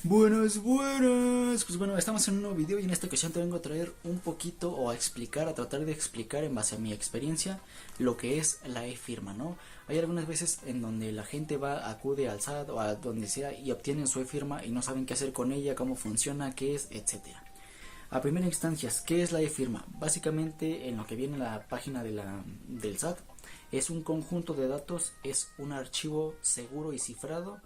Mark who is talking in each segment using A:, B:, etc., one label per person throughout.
A: Buenas, buenas. Pues bueno, estamos en un nuevo video y en esta ocasión te vengo a traer un poquito o a explicar, a tratar de explicar en base a mi experiencia lo que es la e-firma, ¿no? Hay algunas veces en donde la gente acude al SAT o a donde sea y obtienen su e-firma y no saben qué hacer con ella, cómo funciona, qué es, etcétera. A primera instancia, ¿qué es la e-firma? Básicamente en lo que viene en la página del SAT es un conjunto de datos, es un archivo seguro y cifrado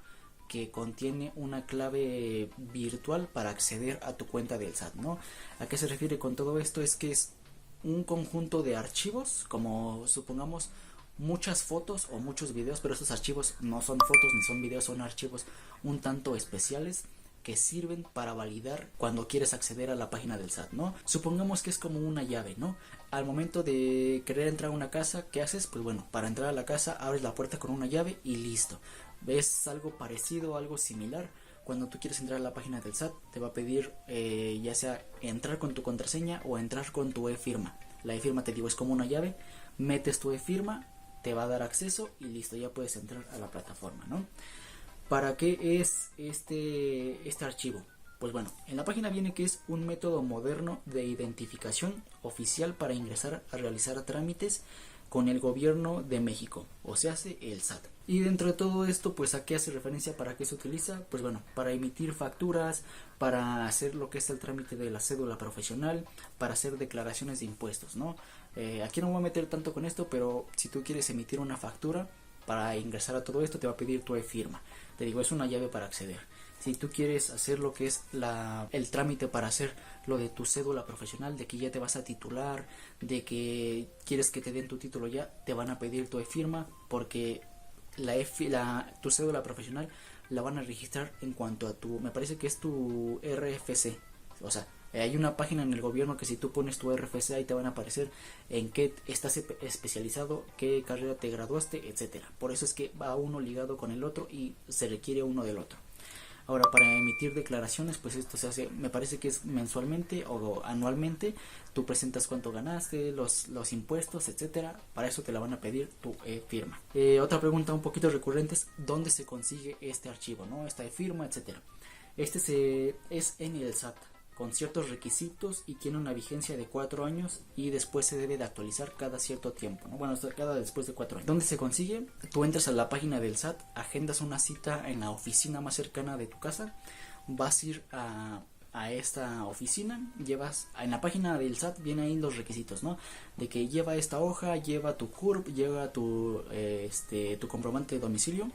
A: que contiene una clave virtual para acceder a tu cuenta del SAT, ¿no? ¿A qué se refiere con todo esto? Es que es un conjunto de archivos, como supongamos muchas fotos o muchos videos, pero esos archivos no son fotos ni son videos, son archivos un tanto especiales que sirven para validar cuando quieres acceder a la página del SAT, ¿no? Supongamos que es como una llave, ¿no? Al momento de querer entrar a una casa, ¿qué haces? Pues bueno, para entrar a la casa abres la puerta con una llave y listo. ¿Ves algo parecido, algo similar? Cuando tú quieres entrar a la página del SAT, te va a pedir ya sea entrar con tu contraseña o entrar con tu e-firma. La e-firma, te digo, es como una llave, metes tu e-firma, te va a dar acceso y listo, ya puedes entrar a la plataforma, ¿no? ¿Para qué es este archivo? Pues bueno, en la página viene que es un método moderno de identificación oficial para ingresar a realizar trámites con el gobierno de México, o sea, el SAT. Y dentro de todo esto, pues ¿a qué hace referencia? ¿Para qué se utiliza? Pues bueno, para emitir facturas, para hacer lo que es el trámite de la cédula profesional, para hacer declaraciones de impuestos, ¿no? Aquí no me voy a meter tanto con esto, pero si tú quieres emitir una factura, para ingresar a todo esto te va a pedir tu e-firma. Te digo, es una llave para acceder. Si tú quieres hacer lo que es el trámite para hacer lo de tu cédula profesional, de que ya te vas a titular, de que quieres que te den tu título ya, te van a pedir tu e-firma porque tu cédula profesional la van a registrar en cuanto a me parece que es tu RFC. O sea, hay una página en el gobierno que si tú pones tu RFC ahí te van a aparecer en qué estás especializado, qué carrera te graduaste, etcétera. Por eso es que va uno ligado con el otro y se requiere uno del otro. Ahora, para emitir declaraciones, pues esto se hace, me parece que es mensualmente o anualmente. Tú presentas cuánto ganaste, los impuestos, etcétera. Para eso te la van a pedir tu firma. Otra pregunta un poquito recurrente es ¿dónde se consigue este archivo, no? Esta firma, etcétera. Es en el SAT con ciertos requisitos y tiene una vigencia de 4 años y después se debe de actualizar cada cierto tiempo, ¿no? Bueno, cada después de 4 años. ¿Dónde se consigue? Tú entras a la página del SAT, agendas una cita en la oficina más cercana de tu casa, vas a ir a esta oficina, en la página del SAT viene ahí los requisitos, ¿no? De que lleva esta hoja, lleva tu CURP, lleva tu comprobante de domicilio.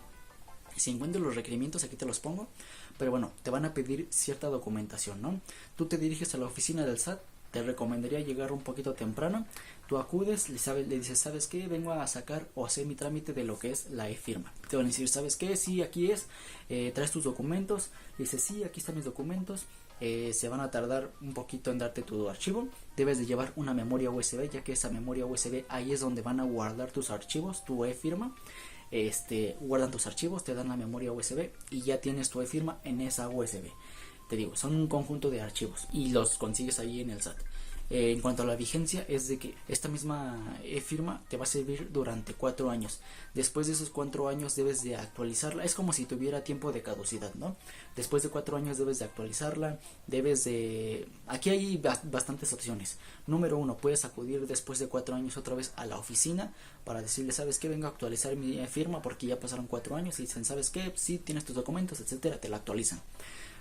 A: Si encuentro los requerimientos aquí te los pongo, pero bueno, te van a pedir cierta documentación, ¿no? Tú te diriges a la oficina del SAT, te recomendaría llegar un poquito temprano, tú acudes, le dices, ¿sabes qué? Vengo a sacar o hacer mi trámite de lo que es la e-firma. Te van a decir, ¿sabes qué? Sí, aquí es, traes tus documentos, dices, sí, aquí están mis documentos. Se van a tardar un poquito en darte tu archivo. Debes de llevar una memoria USB, ya que esa memoria USB ahí es donde van a guardar tus archivos, tu e-firma. Guardan tus archivos, te dan la memoria USB y ya tienes tu e-firma en esa USB. Te digo, son un conjunto de archivos y los consigues ahí en el SAT. En cuanto a la vigencia, es de que esta misma e-firma te va a servir durante 4 años. Después de esos 4 años debes de actualizarla. Es como si tuviera tiempo de caducidad, ¿no? Después de 4 años debes de actualizarla. Aquí hay bastantes opciones. Número 1, puedes acudir después de 4 años otra vez a la oficina para decirle, ¿sabes qué? Vengo a actualizar mi e-firma porque ya pasaron 4 años. Y dicen, ¿sabes qué? Sí, tienes tus documentos, etcétera. Te la actualizan.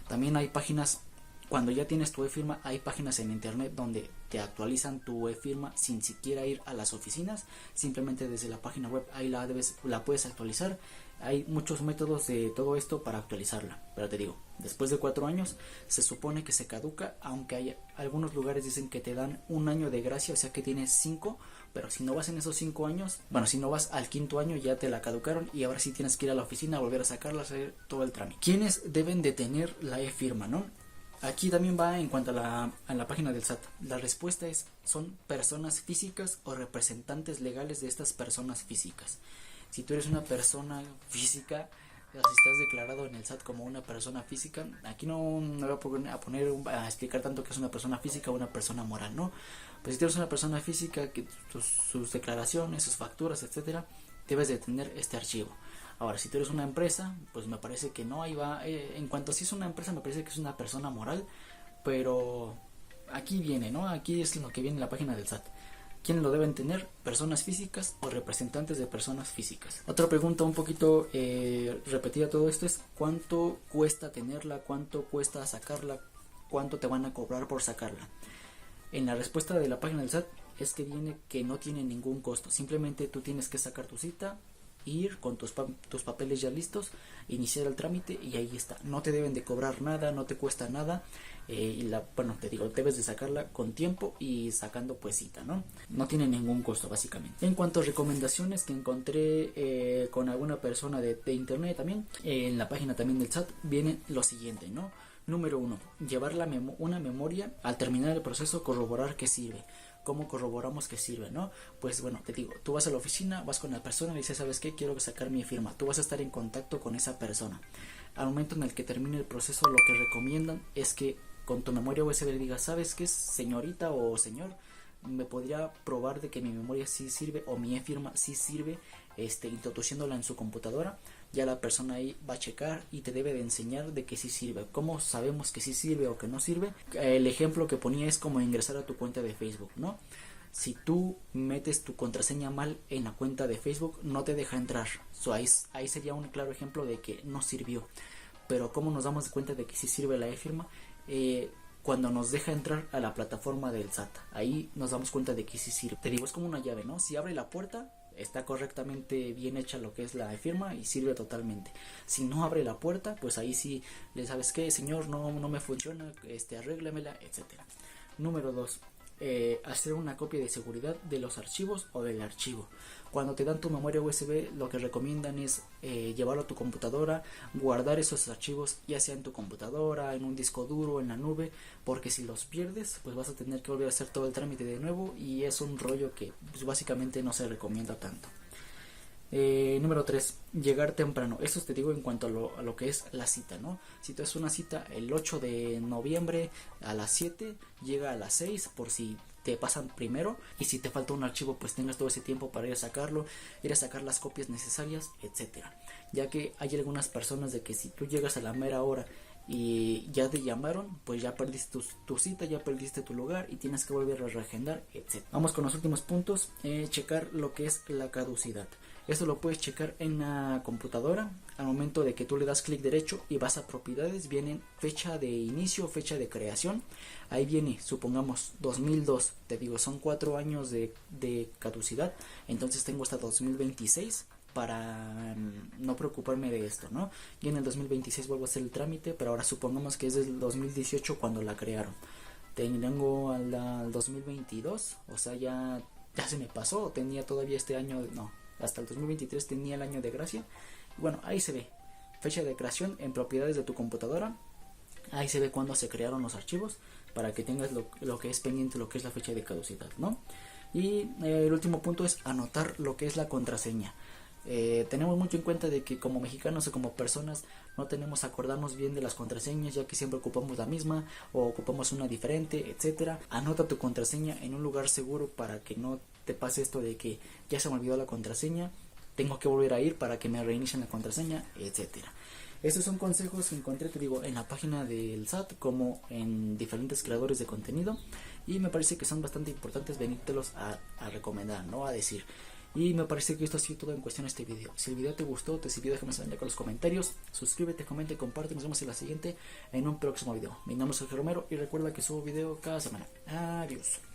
A: También hay páginas. Cuando ya tienes tu e-firma, hay páginas en internet donde te actualizan tu e-firma sin siquiera ir a las oficinas, simplemente desde la página web ahí la puedes actualizar. Hay muchos métodos de todo esto para actualizarla, pero te digo, después de 4 años se supone que se caduca, aunque hay algunos lugares dicen que te dan 1 año de gracia, o sea que tienes 5, pero si no vas en esos 5 años, bueno, si no vas al 5.º año ya te la caducaron y ahora sí tienes que ir a la oficina a volver a sacarla, hacer todo el trámite. ¿Quiénes deben de tener la e-firma, no? Aquí también va en cuanto a la página del SAT. La respuesta son personas físicas o representantes legales de estas personas físicas. Si tú eres una persona física, si estás declarado en el SAT como una persona física, aquí no me voy a explicar tanto que es una persona física o una persona moral, ¿no? Pues si tú eres una persona física, que sus declaraciones, sus facturas, etcétera, debes de tener este archivo. Ahora, si tú eres una empresa, pues me parece que no, ahí va. En cuanto a si es una empresa, me parece que es una persona moral, pero aquí viene, ¿no? Aquí es lo que viene en la página del SAT. ¿Quién lo deben tener? Personas físicas o representantes de personas físicas. Otra pregunta un poquito repetida todo esto es ¿cuánto cuesta tenerla? ¿Cuánto cuesta sacarla? ¿Cuánto te van a cobrar por sacarla? En la respuesta de la página del SAT es que viene que no tiene ningún costo. Simplemente tú tienes que sacar tu cita, ir con tus papeles ya listos, iniciar el trámite y ahí está. No te deben de cobrar nada, no te cuesta nada. Bueno, te digo, debes de sacarla con tiempo y sacando pues cita, ¿no? No tiene ningún costo básicamente. En cuanto a recomendaciones que encontré con alguna persona de internet también, en la página también del SAT viene lo siguiente, ¿no? Número 1. Llevar una memoria al terminar el proceso, corroborar que sirve. ¿Cómo corroboramos que sirve, no? Pues bueno, te digo, tú vas a la oficina, vas con la persona y le dices, ¿sabes qué? Quiero sacar mi firma. Tú vas a estar en contacto con esa persona. Al momento en el que termine el proceso, lo que recomiendan es que con tu memoria USB le digas, ¿sabes qué, señorita o señor? Me podría probar de que mi memoria sí sirve o mi e-firma sí sirve, introduciéndola en su computadora. Ya la persona ahí va a checar y te debe de enseñar de que sí sirve. ¿Cómo sabemos que sí sirve o que no sirve? El ejemplo que ponía es como ingresar a tu cuenta de Facebook, ¿no? Si tú metes tu contraseña mal en la cuenta de Facebook, no te deja entrar. Ahí sería un claro ejemplo de que no sirvió. Pero ¿cómo nos damos cuenta de que sí sirve la e-firma? Cuando nos deja entrar a la plataforma del SAT. Ahí nos damos cuenta de que sí sirve. Te digo, es como una llave, ¿no? Si abre la puerta, está correctamente bien hecha lo que es la firma y sirve totalmente. Si no abre la puerta, pues ahí sí le sabes que señor no me funciona, arréglamela, etcétera. Número 2. Hacer una copia de seguridad de los archivos o del archivo. Cuando te dan tu memoria USB, lo que recomiendan es llevarlo a tu computadora, guardar esos archivos ya sea en tu computadora, en un disco duro, en la nube, porque si los pierdes, pues vas a tener que volver a hacer todo el trámite de nuevo y es un rollo que pues, básicamente no se recomienda tanto. Número 3, llegar temprano. Esto te digo en cuanto a lo que es la cita, ¿no? Si tú haces una cita el 8 de noviembre a las 7, llega a las 6 por si te pasan primero, y si te falta un archivo pues tengas todo ese tiempo para ir a sacarlo, ir a sacar las copias necesarias, etcétera. Ya que hay algunas personas de que si tú llegas a la mera hora y ya te llamaron, pues ya perdiste tu cita, ya perdiste tu lugar y tienes que volver a reagendar, etc. Vamos con los últimos puntos. Checar lo que es la caducidad. Esto lo puedes checar en la computadora. Al momento de que tú le das clic derecho y vas a propiedades, vienen fecha de inicio, fecha de creación. Ahí viene, supongamos 2002, te digo, son 4 años de caducidad, entonces tengo hasta 2026 para no preocuparme de esto, ¿no? Y en el 2026 vuelvo a hacer el trámite, pero ahora supongamos que es del 2018 cuando la crearon. Tengo al 2022, o sea, ya se me pasó, tenía todavía este año, no, hasta el 2023 tenía el año de gracia. Y bueno, ahí se ve, fecha de creación en propiedades de tu computadora, ahí se ve cuándo se crearon los archivos, para que tengas lo que es pendiente, lo que es la fecha de caducidad, ¿no? Y el último punto es anotar lo que es la contraseña. Tenemos mucho en cuenta de que como mexicanos o como personas no tenemos a acordarnos bien de las contraseñas, ya que siempre ocupamos la misma o ocupamos una diferente, etcétera. Anota tu contraseña en un lugar seguro para que no te pase esto de que ya se me olvidó la contraseña, tengo que volver a ir para que me reinicien la contraseña, etcétera. Estos son consejos que encontré, te digo, en la página del SAT como en diferentes creadores de contenido, y me parece que son bastante importantes venírtelos a recomendar, ¿no? A decir. Y me parece que esto ha sido todo en cuestión de este video. Si el video te gustó, te sirvió, déjame saber con los comentarios. Suscríbete, comenta y comparte. Nos vemos en la siguiente, en un próximo video. Mi nombre es Sergio Romero y recuerda que subo video cada semana. Adiós.